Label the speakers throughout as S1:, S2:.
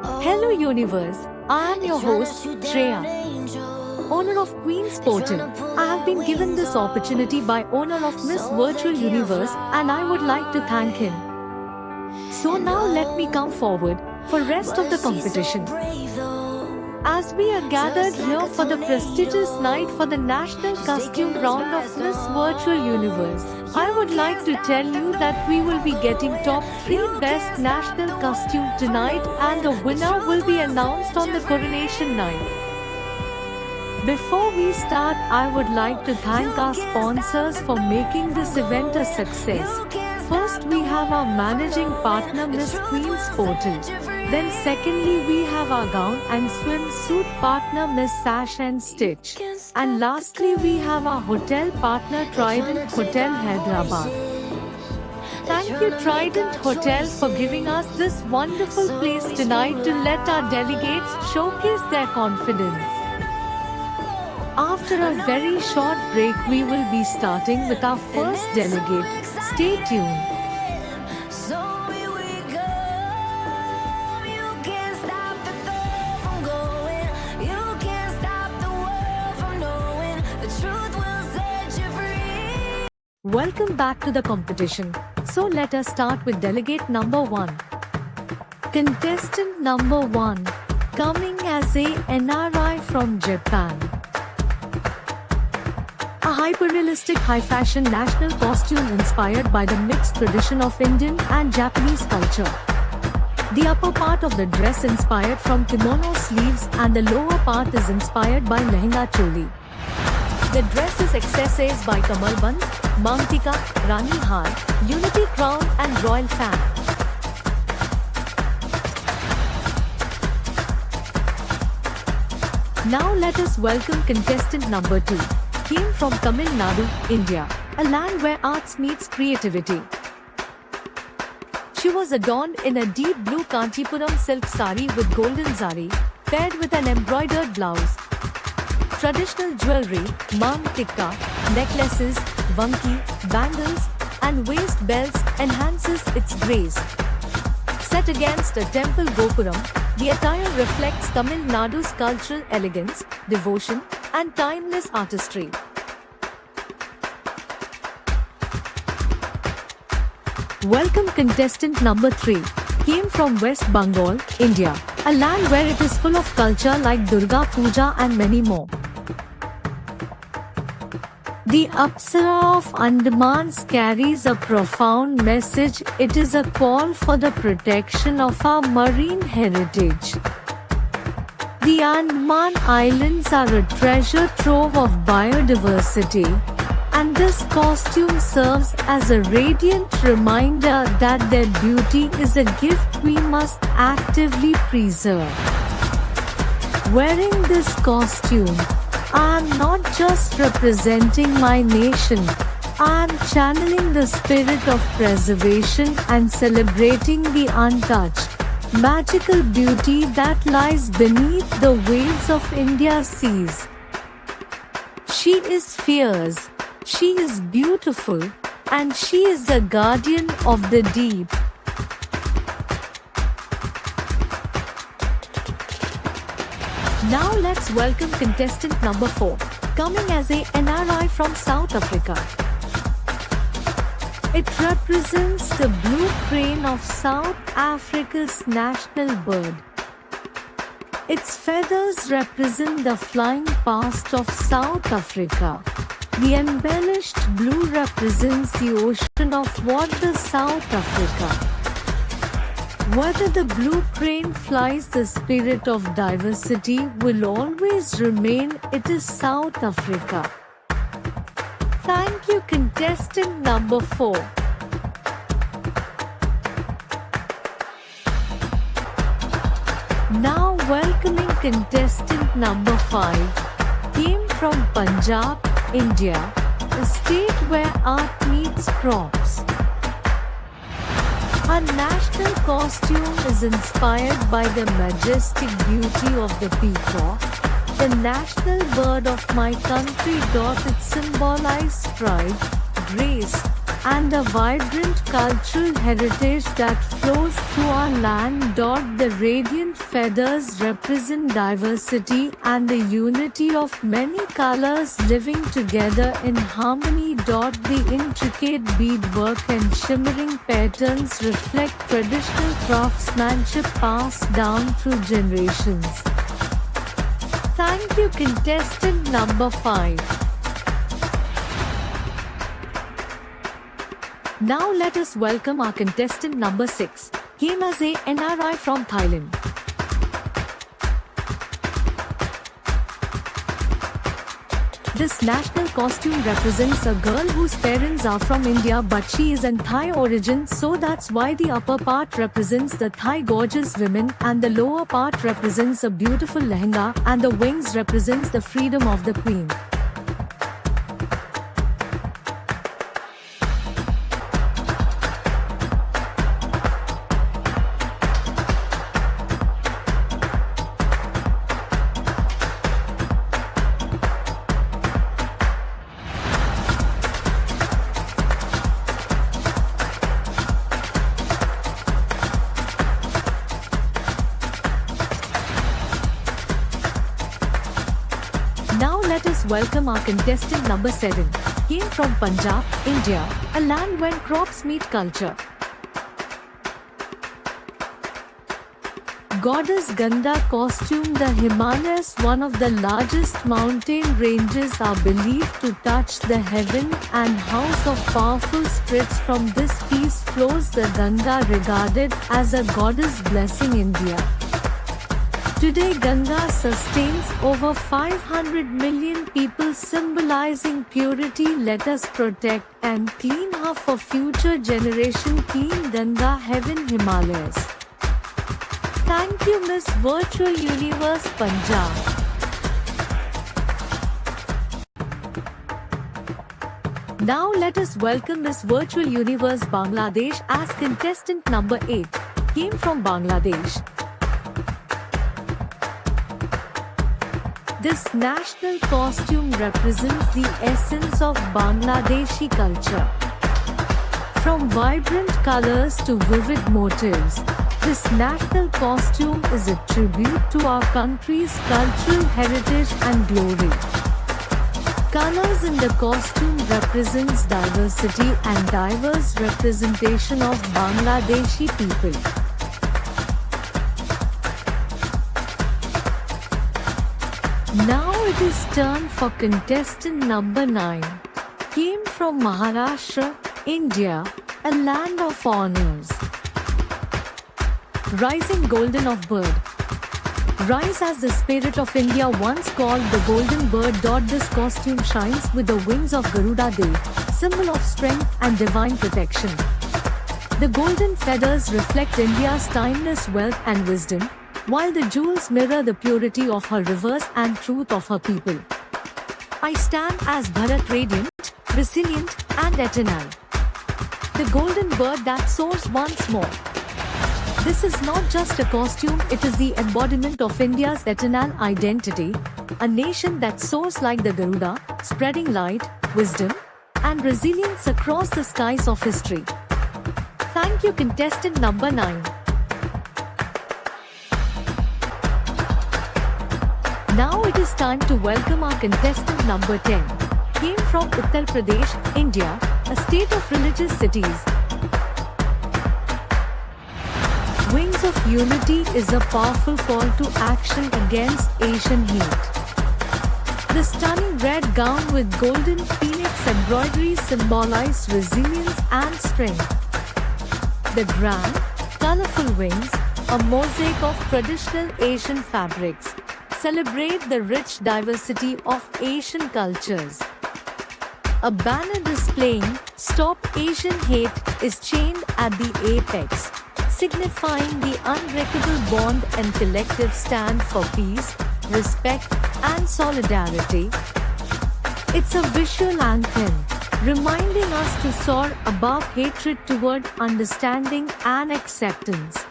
S1: Hello universe, I am your host Shreya, owner of Queen's Portal. I have been given this opportunity by owner of Miss Virtual Universe and I would like to thank him. So now let me come forward for rest of the competition. As we are gathered here for the prestigious night for the National Costume Round of Miss Virtual Universe, I would like to tell you that we will be getting top 3 best national costume tonight and the winner will be announced on the coronation night. Before we start, I would like to thank our sponsors for making this event a success. First, we have our managing partner Miss Queen's Portal. Then secondly, we have our gown and swimsuit partner Miss Sash and Stitch. And lastly, we have our hotel partner Trident Hotel Hyderabad. Thank you Trident Hotel for giving us this wonderful place tonight to let our delegates showcase their confidence. After a very short break, we will be starting with our first delegate. Stay tuned. Welcome back to the competition. So let us start with delegate number 1. Contestant number 1, coming as a NRI from Japan. A hyper-realistic high-fashion national costume inspired by the mixed tradition of Indian and Japanese culture. The upper part of the dress inspired from kimono sleeves and the lower part is inspired by lehenga choli. The dress is accessorized by kamalband, mangtika, rani har, unity crown and royal fan. Now let us welcome contestant number 2. Came from Tamil Nadu, India, a land where arts meets creativity. She was adorned in a deep blue Kanchipuram silk sari with golden zari, paired with an embroidered blouse. Traditional jewelry, mang tikka, necklaces, vanki, bangles, and waist belts enhances its grace. Set against a temple gopuram, the attire reflects Tamil Nadu's cultural elegance, devotion, and timeless artistry. Welcome contestant number 3. Came from West Bengal, India, a land where it is full of culture like Durga Puja and many more. The Apsara of Andamans carries a profound message. It is a call for the protection of our marine heritage. The Andaman Islands are a treasure trove of biodiversity, and this costume serves as a radiant reminder that their beauty is a gift we must actively preserve. Wearing this costume, I am not just representing my nation, I am channeling the spirit of preservation and celebrating the untouched, magical beauty that lies beneath the waves of India's seas. She is fierce, she is beautiful, and she is the guardian of the deep. Now let's welcome contestant number 4, coming as a NRI from South Africa. It represents the blue crane of South Africa's national bird. Its feathers represent the flying past of South Africa. The embellished blue represents the ocean of water South Africa. Whether the blue crane flies, the spirit of diversity will always remain. It is South Africa. Thank you contestant number 4. Now welcoming contestant number 5. Came from Punjab, India, a state where art meets props. Our national costume is inspired by the majestic beauty of the peacock, the national bird of my country. It symbolizes pride, grace, and a vibrant cultural heritage that flows through our land. The radiant feathers represent diversity and the unity of many colors living together in harmony. The intricate beadwork and shimmering patterns reflect traditional craftsmanship passed down through generations. Thank you, contestant number 5. Now let us welcome our contestant number 6, came as a NRI from Thailand. This national costume represents a girl whose parents are from India but she is in Thai origin, so that's why the upper part represents the Thai gorgeous women and the lower part represents a beautiful lehenga and the wings represents the freedom of the queen. Now let us welcome our contestant number 7, came from Punjab, India, a land where crops meet culture. Goddess Ganga costume. The Himalayas, one of the largest mountain ranges, are believed to touch the heaven and house of powerful spirits. From this piece flows the Ganga, regarded as a goddess blessing India. Today Ganga sustains over 500 million people, symbolizing purity. Let us protect and clean her for future generation. Clean Ganga, heaven, Himalayas. Thank you, Miss Virtual Universe Punjab. Now let us welcome Miss Virtual Universe Bangladesh as contestant number 8, came from Bangladesh. This national costume represents the essence of Bangladeshi culture. From vibrant colors to vivid motifs, this national costume is a tribute to our country's cultural heritage and glory. Colors in the costume represents diversity and diverse representation of Bangladeshi people. Now it is turn for contestant number 9, came from Maharashtra, India, a land of honors. Rising golden of bird. Rise as the spirit of India, once called the golden bird. This costume shines with the wings of Garuda Dev, symbol of strength and divine protection. The golden feathers reflect India's timeless wealth and wisdom, while the jewels mirror the purity of her rivers and truth of her people. I stand as Bharat, radiant, resilient, and eternal. The golden bird that soars once more. This is not just a costume, it is the embodiment of India's eternal identity, a nation that soars like the Garuda, spreading light, wisdom, and resilience across the skies of history. Thank you, contestant number 9. Now it is time to welcome our contestant number 10, came from Uttar Pradesh, India, a state of religious cities. Wings of Unity is a powerful call to action against Asian hate. The stunning red gown with golden phoenix embroidery symbolizes resilience and strength. The grand, colorful wings, a mosaic of traditional Asian fabrics, celebrate the rich diversity of Asian cultures. A banner displaying "Stop Asian Hate" is chained at the apex, signifying the unbreakable bond and collective stand for peace, respect, and solidarity. It's a visual anthem, reminding us to soar above hatred toward understanding and acceptance.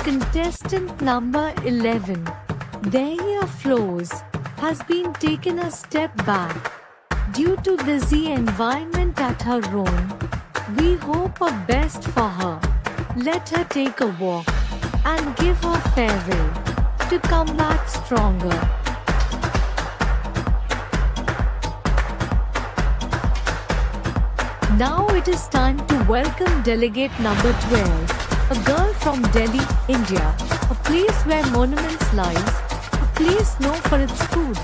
S1: contestant number 11, Dahlia Flows, has been taken a step back due to busy environment at her own. We hope the best for her. Let her take a walk and give her farewell to come back stronger. Now it is time to welcome delegate number 12, a girl from Delhi, India, a place where monuments lies, a place known for its food.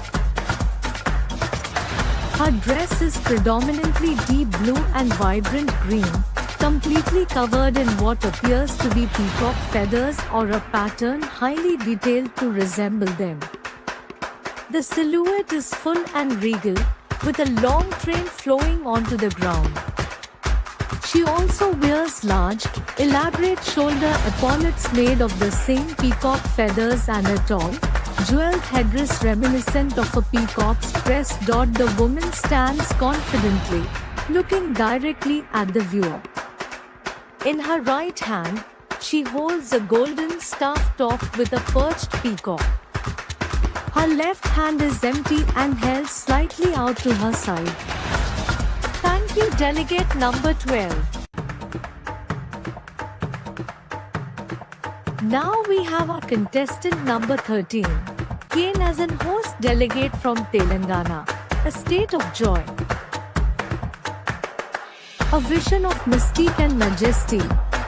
S1: Her dress is predominantly deep blue and vibrant green, completely covered in what appears to be peacock feathers or a pattern highly detailed to resemble them. The silhouette is full and regal, with a long train flowing onto the ground. She also wears large, elaborate shoulder epaulets made of the same peacock feathers and a tall, jeweled headdress reminiscent of a peacock's crest. The woman stands confidently, looking directly at the viewer. In her right hand, she holds a golden staff topped with a perched peacock. Her left hand is empty and held slightly out to her side. Thank you, delegate number 12. Now we have our contestant number 13, came as an host delegate from Telangana, a state of joy. A vision of mystique and majesty,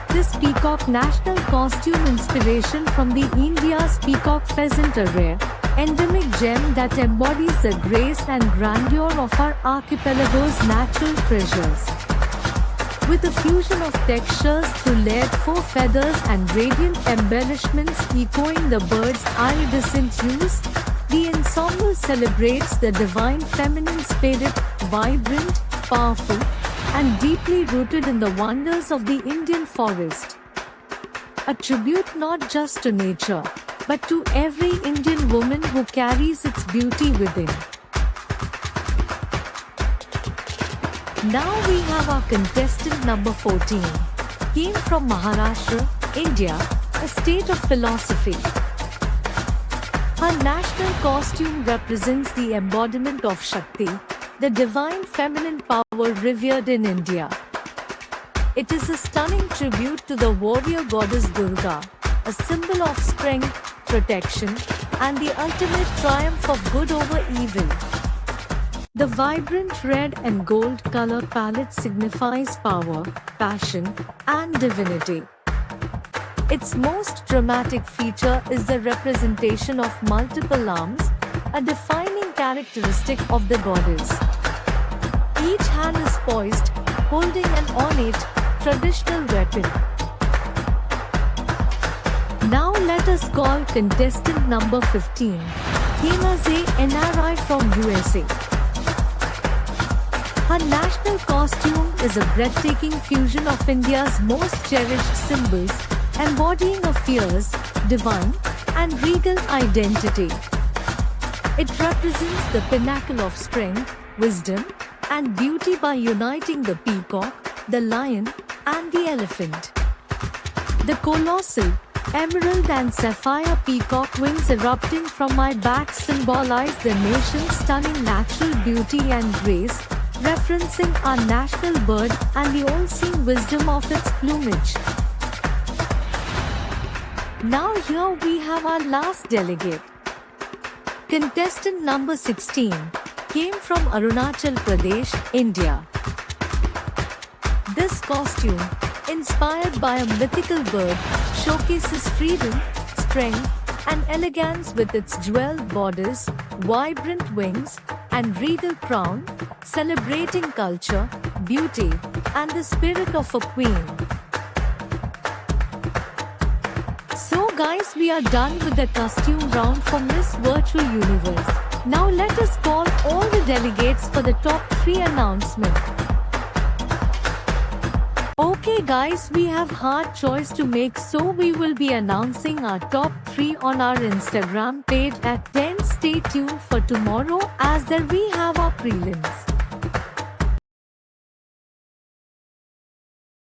S1: this peacock national costume inspiration from the India's peacock pheasant, a rare, endemic gem that embodies the grace and grandeur of our archipelago's natural treasures. With a fusion of textures through layered faux feathers and radiant embellishments echoing the bird's iridescent hues, the ensemble celebrates the divine feminine spirit, vibrant, powerful, and deeply rooted in the wonders of the Indian forest. A tribute not just to nature, but to every Indian woman who carries its beauty within. Now we have our contestant number 14, came from Maharashtra, India, a state of philosophy. Her national costume represents the embodiment of Shakti, the divine feminine power revered in India. It is a stunning tribute to the warrior goddess Durga, a symbol of strength, protection, and the ultimate triumph of good over evil. The vibrant red and gold color palette signifies power, passion, and divinity. Its most dramatic feature is the representation of multiple arms, a defining characteristic of the goddess. Each hand is poised, holding an ornate, traditional weapon. Now let us call contestant number 15, Hema NRI from USA. Her national costume is a breathtaking fusion of India's most cherished symbols, embodying a fierce, divine, and regal identity. It represents the pinnacle of strength, wisdom, and beauty by uniting the peacock, the lion, and the elephant. The colossal, emerald and sapphire peacock wings erupting from my back symbolize the nation's stunning natural beauty and grace, referencing our national bird and the all-seeing wisdom of its plumage. Now here we have our last delegate. Contestant number 16 came from Arunachal Pradesh, India. This costume, inspired by a mythical bird, showcases freedom, strength, and elegance with its jeweled borders, vibrant wings, and regal crown, celebrating culture, beauty, and the spirit of a queen. So guys, we are done with the costume round for Miss Virtual Universe. Now let us call all the delegates for the top 3 announcement. Okay guys, we have hard choice to make, so we will be announcing our top 3 on our Instagram page at 10. Stay tuned for tomorrow as there we have our prelims.